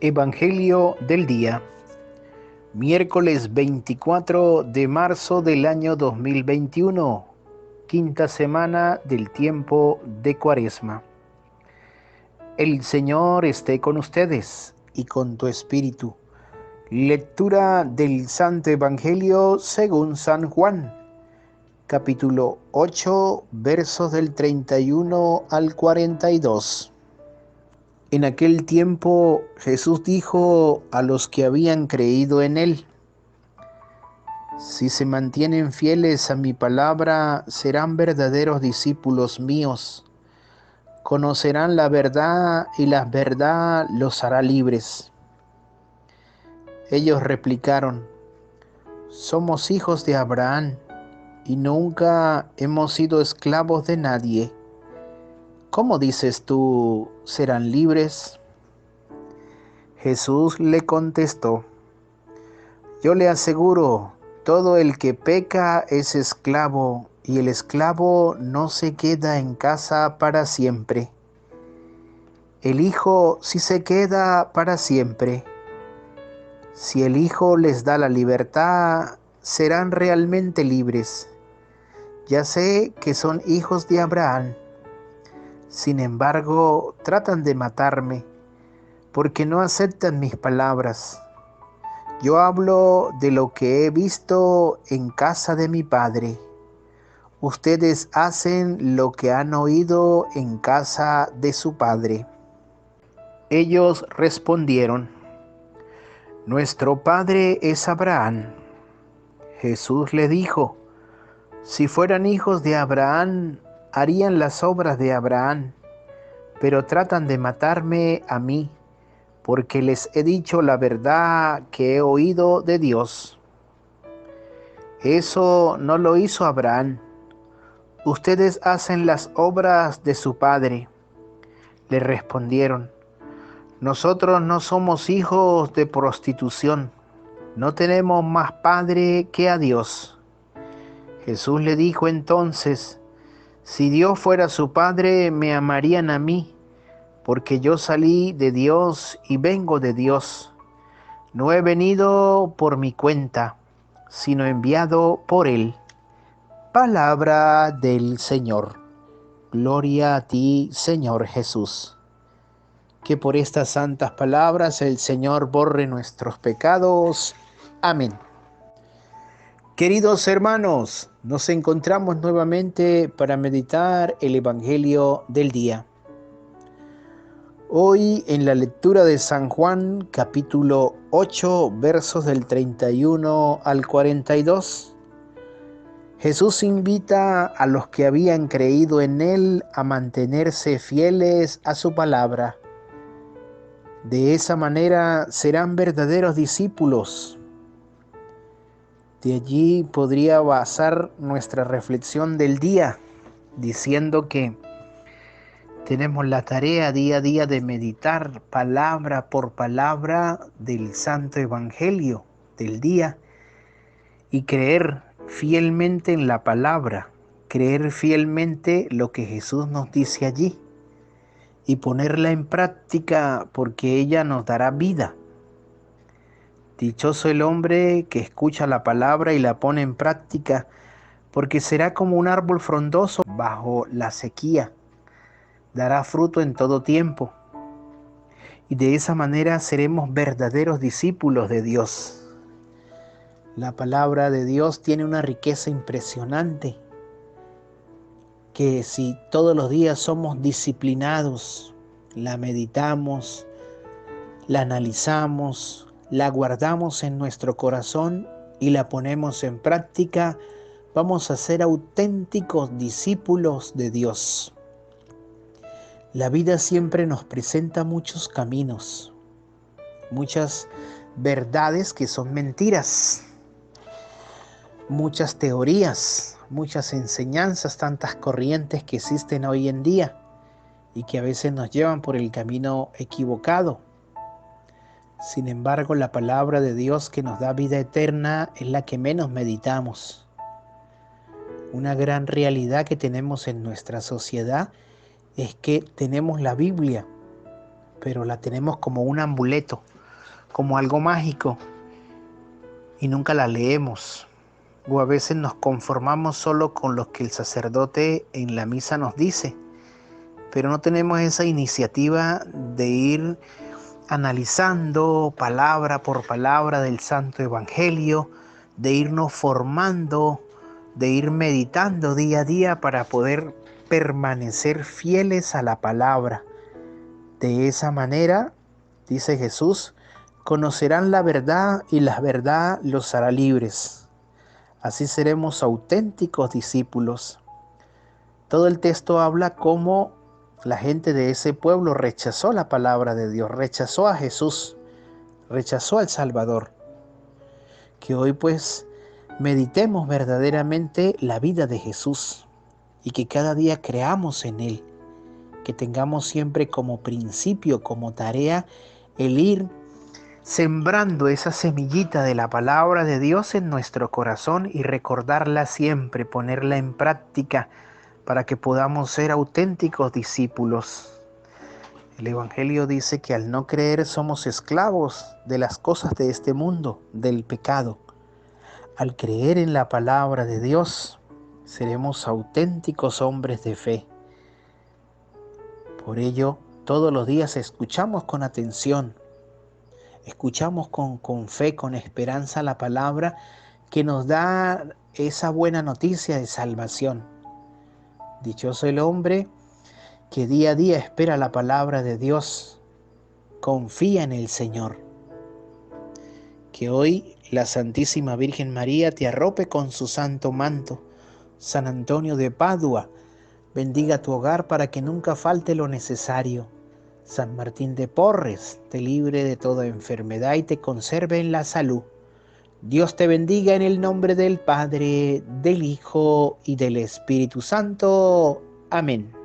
Evangelio del día, miércoles 24 de marzo del año 2021, quinta semana del tiempo de Cuaresma. El Señor esté con ustedes y con tu espíritu. Lectura del Santo Evangelio según San Juan, capítulo 8, versos del 31 al 42. En aquel tiempo Jesús dijo a los que habían creído en Él: si se mantienen fieles a mi palabra, serán verdaderos discípulos míos. Conocerán la verdad y la verdad los hará libres. Ellos replicaron: somos hijos de Abraham y nunca hemos sido esclavos de nadie. ¿Cómo dices tú, serán libres? Jesús le contestó: yo le aseguro, todo el que peca es esclavo, y el esclavo no se queda en casa para siempre. El Hijo sí se queda para siempre. Si el Hijo les da la libertad, serán realmente libres. Ya sé que son hijos de Abraham. Sin embargo, tratan de matarme, porque no aceptan mis palabras. Yo hablo de lo que he visto en casa de mi Padre. Ustedes hacen lo que han oído en casa de su Padre. Ellos respondieron: nuestro Padre es Abraham. Jesús le dijo: si fueran hijos de Abraham, harían las obras de Abraham, pero tratan de matarme a mí, porque les he dicho la verdad que he oído de Dios. Eso no lo hizo Abraham. Ustedes hacen las obras de su padre. Le respondieron: nosotros no somos hijos de prostitución. No tenemos más padre que a Dios. Jesús le dijo entonces: si Dios fuera su padre, me amarían a mí, porque yo salí de Dios y vengo de Dios. No he venido por mi cuenta, sino enviado por Él. Palabra del Señor. Gloria a ti, Señor Jesús. Que por estas santas palabras el Señor borre nuestros pecados. Amén. Queridos hermanos, nos encontramos nuevamente para meditar el Evangelio del día. Hoy en la lectura de San Juan, capítulo 8, versos del 31 al 42, Jesús invita a los que habían creído en Él a mantenerse fieles a su palabra. De esa manera serán verdaderos discípulos. De allí podría basar nuestra reflexión del día, diciendo que tenemos la tarea día a día de meditar palabra por palabra del Santo Evangelio del día y creer fielmente en la palabra, creer fielmente lo que Jesús nos dice allí y ponerla en práctica, porque ella nos dará vida. Dichoso el hombre que escucha la palabra y la pone en práctica, porque será como un árbol frondoso bajo la sequía, dará fruto en todo tiempo, y de esa manera seremos verdaderos discípulos de Dios. La palabra de Dios tiene una riqueza impresionante, que si todos los días somos disciplinados, la meditamos, la analizamos, la guardamos en nuestro corazón y la ponemos en práctica, vamos a ser auténticos discípulos de Dios. La vida siempre nos presenta muchos caminos, muchas verdades que son mentiras, muchas teorías, muchas enseñanzas, tantas corrientes que existen hoy en día y que a veces nos llevan por el camino equivocado. Sin embargo, la palabra de Dios que nos da vida eterna es la que menos meditamos. Una gran realidad que tenemos en nuestra sociedad es que tenemos la Biblia, pero la tenemos como un amuleto, como algo mágico, y nunca la leemos. O a veces nos conformamos solo con lo que el sacerdote en la misa nos dice, pero no tenemos esa iniciativa de ir analizando palabra por palabra del Santo Evangelio, de irnos formando, de ir meditando día a día para poder permanecer fieles a la palabra. De esa manera, dice Jesús, conocerán la verdad y la verdad los hará libres. Así seremos auténticos discípulos. Todo el texto habla cómo la gente de ese pueblo rechazó la palabra de Dios, rechazó a Jesús, rechazó al Salvador. Que hoy pues meditemos verdaderamente la vida de Jesús y que cada día creamos en Él, que tengamos siempre como principio, como tarea, el ir sembrando esa semillita de la palabra de Dios en nuestro corazón y recordarla siempre, ponerla en práctica para que podamos ser auténticos discípulos. El Evangelio dice que al no creer somos esclavos de las cosas de este mundo, del pecado. Al creer en la palabra de Dios, seremos auténticos hombres de fe. Por ello, todos los días escuchamos con atención, escuchamos con fe, con esperanza la palabra que nos da esa buena noticia de salvación. Dichoso el hombre que día a día espera la palabra de Dios, confía en el Señor. Que hoy la Santísima Virgen María te arrope con su santo manto. San Antonio de Padua bendiga tu hogar para que nunca falte lo necesario. San Martín de Porres te libre de toda enfermedad y te conserve en la salud. Dios te bendiga en el nombre del Padre, del Hijo y del Espíritu Santo. Amén.